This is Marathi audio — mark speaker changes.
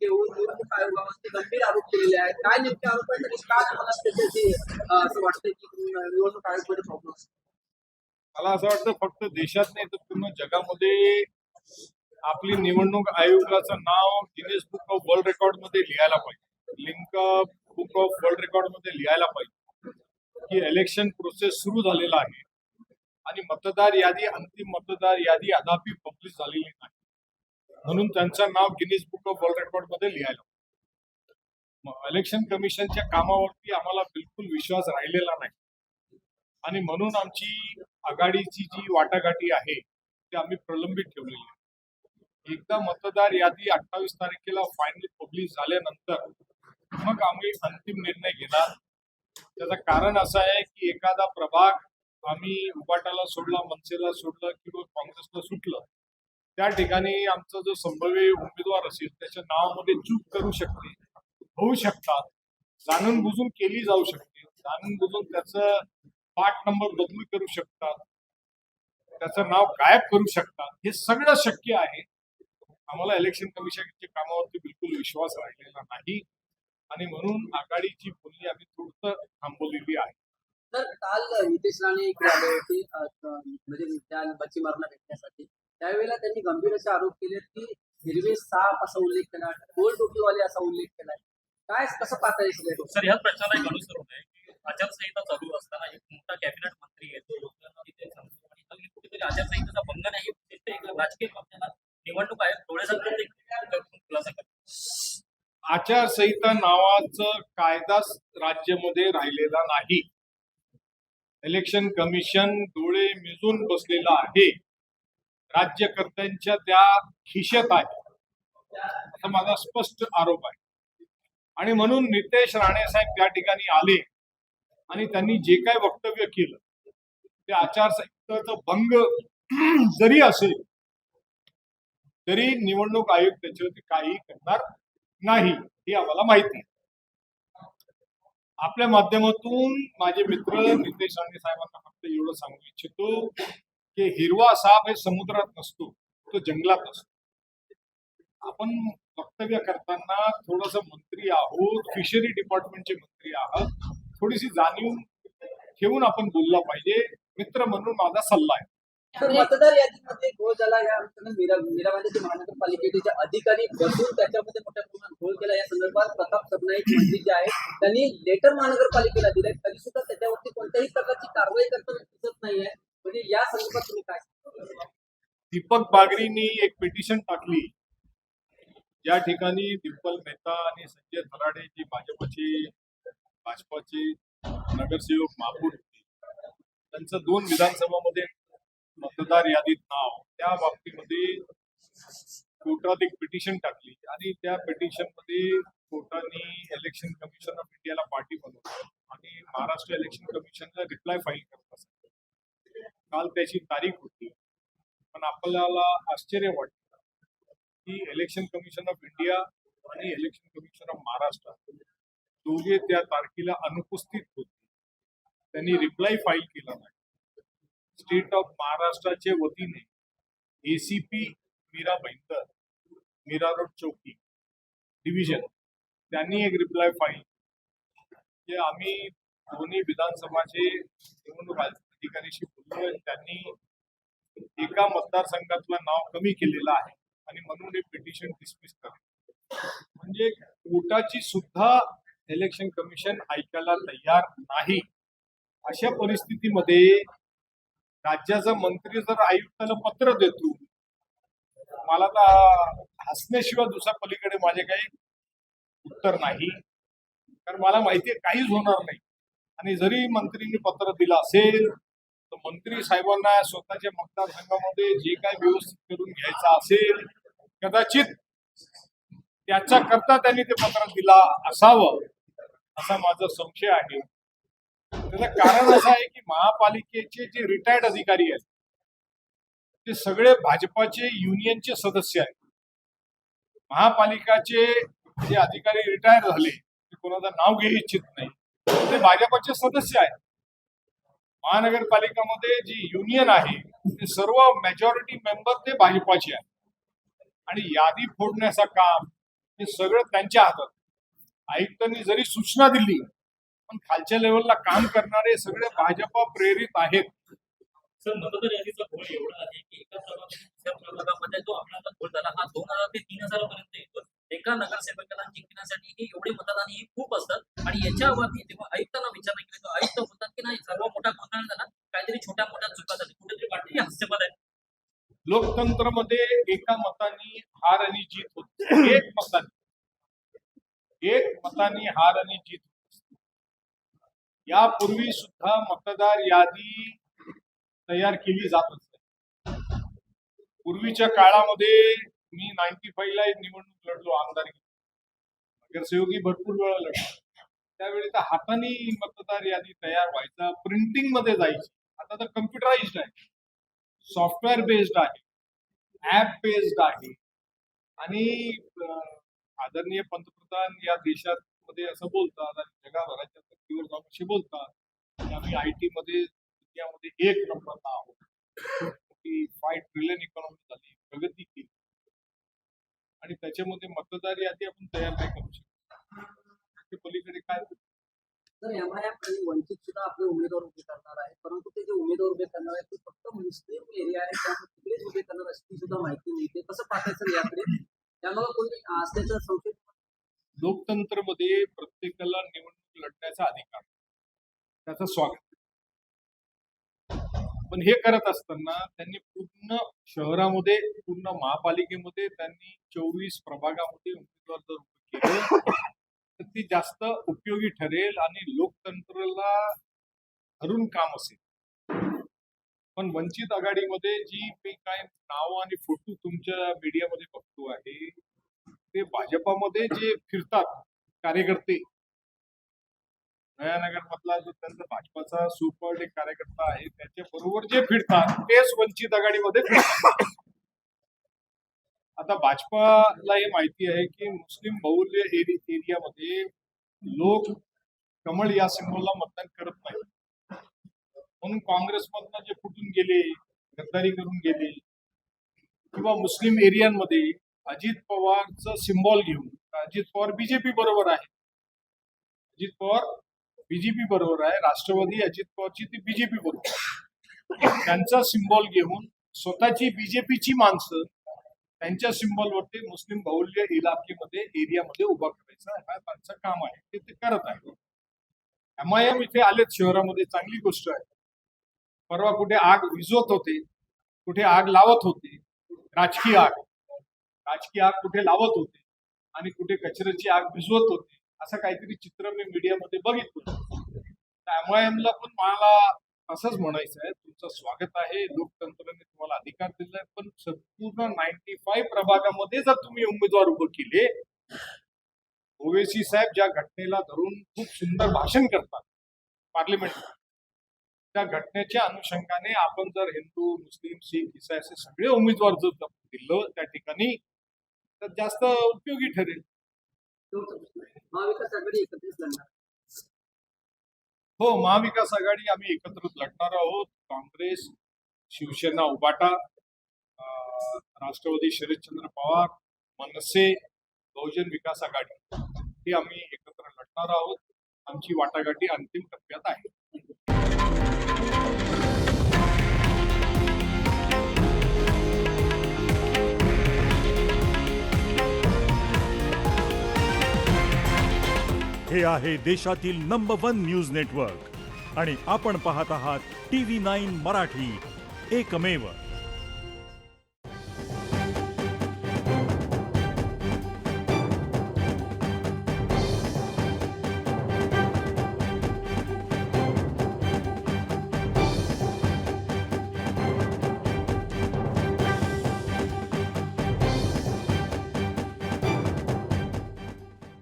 Speaker 1: घेऊन निवडणूक आयोगावरती गंभीर आरोप केलेले आहेत. काय नेमके आरोप आहेत आणि का तुम्हाला त्याच्याशी असं वाटतं की निवडणूक आयोगामध्ये प्रॉब्लेम?
Speaker 2: मला असं वाटतं फक्त देशात नाही तर पूर्ण जगामध्ये आपली निवडणूक आयोगाचं नाव Guinness book of world record मध्ये लिहायला पाहिजे, link book of world record मध्ये लिहायला पाहिजे की इलेक्शन प्रोसेस सुरू झालेला आहे आणि मतदार यादी, अंतिम मतदार यादी अद्याप पब्लिश झालेली नाही, म्हणून त्यांचं नाव Guinness book of world record मध्ये लिहायला पाहिजे. इलेक्शन कमिशनच्या कामावरती आम्हाला बिलकुल विश्वास राहिलेला नाही आणि म्हणून आमची आघाडीची जी वाटाघाटी आहे ती आम्ही प्रलंबित ठेवलेली आहे. एकदा मतदार यादी 28 तारखेला फायनल पब्लिश झाल्यानंतर मग आम्ही अंतिम निर्णय घेणार. त्याचं कारण असं आहे की एखादा प्रभाग आम्ही उबाटाला सोडला, मनसेला सोडलं किंवा काँग्रेसला सुटलं, त्या ठिकाणी आमचा जो संभाव्य उमेदवार असेल त्याच्या नावामध्ये चूक करू शकते, होऊ शकतात, जाणून बुजून केली जाऊ शकते, जाणून बुजून त्याचं पार्ट नंबर बदली करू शकतात, त्याचं नाव गायब करू शकतात. हे सगळं शक्य आहे. आम्हाला इलेक्शन कमिशनच्या कामावरती बिलकुल विश्वास राहिलेला नाही आणि म्हणून आघाडीची बोलणी आम्ही थोडं थांबवलेली आहे.
Speaker 1: तर काल नितेश राणे इकडे आले होते म्हणजे त्या मच्छीमारांना भेटण्यासाठी. त्यावेळेला त्यांनी गंभीर असे आरोप केले की हिरवे साप असा उल्लेख केला, गोल टोपीवाले असा उल्लेख केलाय. काय कसं पाहता येईल
Speaker 3: सर, ह्याच प्रश्नाला एक अनुसरून आहे की आचारसंहिता चालू असताना एक मोठा कॅबिनेट मंत्री येतो, लोकांना तिथे सांगतो आणि हल्ली कुठेतरी आचारसंहितेचा भंग नाही उद्दिष्ट एक राजकीय पक्षाला निवडणूक आयोग डोळ्यासमोर खुलासा करतो.
Speaker 2: आचारसंहिता नावाचं कायदा राज्यामध्ये राहिलेला नाही. इलेक्शन कमिशन डोळे मिजून बसलेला आहे, राज्यकर्त्यांच्या त्या खिशात आहे, असा माझा स्पष्ट आरोप आहे. आणि म्हणून नितेश राणे साहेब त्या ठिकाणी आले आणि त्यांनी जे काय वक्तव्य केलं ते आचारसंहितेचा भंग जरी असेल तरी निवडणूक आयोग त्याच्यावरती काही करणार नाही, हे आम्हाला माहिती आहे. आपल्या माध्यमातून माझे मित्र नितेश राणे साहेबांना फक्त एवढं सांगू इच्छितो की हिरवा साप हे समुद्रात नसतो, तो जंगलात असतो. आपण वक्तव्य करताना थोडस मंत्री आहोत, फिशरी डिपार्टमेंटचे मंत्री आहात, थोडीशी जाणीव ठेवून आपण बोलला पाहिजे. मित्र म्हणून माझा सल्ला आहे.
Speaker 1: तर मतदार यादीमध्ये घोळ झाला या मीराबाईच्या महानगरपालिकेचे जे अधिकारी बसून त्याच्यामध्ये मोठ्या प्रमाणात घोळ केला या संदर्भात प्रताप सरनाईक मंत्री जे आहेत त्यांनी लेटर महानगरपालिकेला दिलंय, तरी सुद्धा त्याच्यावरती कोणत्याही प्रकारची कारवाई करताना दिसत नाहीये. म्हणजे या संदर्भात तुम्ही काय सांगता?
Speaker 2: दीपक बागरींनी एक पिटिशन टाकली ज्या ठिकाणी डिंपल मेहता आणि संजय थराडे जी भाजपाचे नगरसेवक महापौर होते, त्यांचं 2 विधानसभामध्ये मतदार यादीत नाव, त्या बाबतीमध्ये कोर्टात एक पिटिशन टाकली आणि त्या पिटिशन मध्ये कोर्टाने इलेक्शन कमिशन ऑफ इंडियाला पार्टी बनवलं आणि महाराष्ट्र इलेक्शन कमिशनला रिप्लाय फाईल करत असत. काल त्याची तारीख होती, पण आपल्याला आश्चर्य वाटतं की इलेक्शन कमिशन ऑफ इंडिया आणि इलेक्शन कमिशन ऑफ महाराष्ट्र दोघे त्या तारखेला अनुपस्थित होते. त्यांनी रिप्लाय फाईल केला नाही. स्टेट ऑफ महाराष्ट्राचे वतीने ACP मीरा बैंकर, मीरा रोड चौकी डिव्हिजन, त्यांनी एक रिप्लाय फाईल की आम्ही दोन्ही विधानसभाचे निवडणूक अधिकाऱ्याशी बोललो, त्यांनी एका मतदारसंघातलं नाव कमी केलेलं आहे आणि म्हणून हे पिटिशन डिसमिस करा. म्हणजे कोर्टाची सुद्धा इलेक्शन कमिशन ऐकायला तयार नाही. अशा परिस्थितीमध्ये राज्याचा मंत्री जर आयुक्ताला पत्र देतो, मला तर हसण्याशिवाय दुसऱ्या पलीकडे माझे काही उत्तर नाही, कारण मला माहिती आहे काहीच होणार नाही. आणि जरी मंत्रींनी पत्र दिलं असेल तर मंत्री साहेबांना स्वतःच्या मतदारसंघामध्ये जे काय व्यवस्थित करून घ्यायचं असेल कदाचित त्याच्या करता त्यांनी ते पत्र दिला असावं असा माझा संशय आहे. त्याचं कारण असं आहे की महापालिकेचे जे रिटायर्ड अधिकारी आहेत ते सगळे भाजपाचे युनियनचे सदस्य आहेत. महापालिकाचे जे अधिकारी रिटायर झाले, ते कोणाचं नाव घेऊ इच्छित नाही, ते भाजपाचे सदस्य आहेत. महानगरपालिकामध्ये जी युनियन आहे ते सर्व मेजॉरिटी मेंबर ते भाजपाचे आहेत आणि यादी फोडण्याचं काम हे सगळं त्यांच्या हातात. आयुक्तांनी जरी सूचना दिली पण खालच्या लेवलला काम करणारे सगळे भाजपा प्रेरित आहेत.
Speaker 3: सर, मतदार यादीचा घोळ एवढा आहे की एका प्रभागातून दुसऱ्या प्रभागामध्ये जो आपला घोळ झाला हा 2000 ते 3000 पर्यंत येतो. एका नगरसेवकाला जिंकण्यासाठी हे एवढे मतदान ही खूप असतात आणि याच्यावरती जेव्हा आयुक्तांना विचारणा केली तर आयुक्त म्हणतात की नाही, सर्व मोठा गोंधळ झाला, काहीतरी छोट्या मोठ्या चुका झाली. कुठेतरी वाटते हास्यपद आहे.
Speaker 2: लोकतंत्रमध्ये एका मताने हार आणि जीत होते. एक मताने हार आणि जीत होते. यापूर्वी सुद्धा मतदार यादी तयार केली जात असते. पूर्वीच्या काळामध्ये मी 95 ला निवडणूक लढलो आमदारकी, नगरसेवकी भरपूर वेळा लढलो. त्यावेळी तर हाताने मतदार यादी तयार व्हायचा, प्रिंटिंग मध्ये जायची. आता तर कम्प्युटराइज्ड आहे, सॉफ्टवेअर बेस्ड आहे, ऍप बेस्ड आहे. आणि आदरणीय पंतप्रधान या देशामध्ये असं बोलतात आणि जगभराच्या धर्तीवर जाऊन असे बोलतात की आम्ही IT मध्ये दुनियामध्ये 1 नंबरला आहोत. 5 ट्रिलियन इकॉनॉमी झाली, प्रगती केली. आणि त्याच्यामध्ये मतदार यादी आपण तयार नाही करू शकतो. ते पलीकडे काय
Speaker 1: तर MIM आणि वंचित सुद्धा आपले उमेदवार उभे करणार आहे, परंतु ते जे उमेदवार उभे करणार आहेत ते फक्त मुस्लिम एरिया आहे त्यामुळे तिकडेच उभे करणार अशी सुद्धा माहिती मिळते. कसं पाहायचं याकडे? त्यामुळे कोणी असल्याचं संशय.
Speaker 2: लोकतंत्रमध्ये प्रत्येकाला निवडणूक लढण्याचा अधिकार, त्याचं स्वागत. पण हे करत असताना त्यांनी पूर्ण शहरामध्ये, पूर्ण महापालिकेमध्ये त्यांनी 24 प्रभागामध्ये उमेदवार जर उभे केले तर ती जास्त उपयोगी ठरेल आणि लोकतंत्राला धरून काम असेल. पण वंचित आघाडीमध्ये जी मी काय नाव आणि फोटो तुमच्या मीडियामध्ये बघतो आहे ते भाजपामध्ये जे फिरतात कार्यकर्ते, नयानगर मधला जो त्यांचा भाजपाचा सुपर एक कार्यकर्ता आहे त्याच्या बरोबर जे फिरतात तेच वंचित आघाडीमध्ये फिरतात. आता भाजपाला हे माहिती आहे की मुस्लिम बहुल्य एरियामध्ये लोक कमळ या सिंबलला मतदान करत नाही, म्हणून काँग्रेसमधनं जे फुटून गेले, गद्दारी करून गेले, किंवा मुस्लिम एरियांमध्ये अजित पवारचं सिम्बॉल घेऊन, अजित पवार बीजेपी बरोबर आहे, अजित पवार बीजेपी बरोबर आहे, राष्ट्रवादी अजित पवारची ती बीजेपी बरोबर आहे. त्यांचा सिम्बॉल घेऊन स्वतःची बीजेपीची माणसं त्यांच्या सिम्बॉलवरती मुस्लिम बहुल्य इलाक्यामध्ये एरियामध्ये उभा करायचा हा त्यांचं काम आहे, ते ते करत आहे. MIM इथे आलेत शहरामध्ये, चांगली गोष्ट आहे. परवा कुठे आग विझवत होते, कुठे आग लावत होते, राजकीय आग कुठे लावत होते आणि कुठे कचऱ्याची आग विझवत होते, असं काहीतरी चित्र मी मीडियामध्ये बघितलं. MIM ला पण मला असंच म्हणायचं आहे, तुमचं स्वागत आहे, लोकतंत्राने तुम्हाला अधिकार दिलाय, पण संपूर्ण 95 प्रभागामध्ये जर तुम्ही उमेदवार उभे केले, ओवेसी साहेब ज्या घटनेला धरून खूप सुंदर भाषण करतात पार्लिमेंट, त्या घटनेच्या अनुषंगाने आपण जर हिंदू, मुस्लिम, शीख, ईसाई असे सगळे उमेदवार जर दिलं त्या ठिकाणी तर जास्त उपयोगी ठरेल.
Speaker 1: महाविकास आघाडी एकत्रित लढणार.
Speaker 2: हो, महाविकास आघाडी आम्ही एकत्रित लढणार आहोत. काँग्रेस, शिवसेना, उबाटा, राष्ट्रवादी शरदचंद्र पवार, मनसे, बहुजन विकास आघाडी ही आम्ही एकत्र लढणार आहोत. आमची वाटाघाटी अंतिम टप्प्यात आहे.
Speaker 4: हे आहे देशातील नंबर 1 न्यूज नेटवर्क आणि आपण पाहत आहात TV9 मराठी, एकमेव.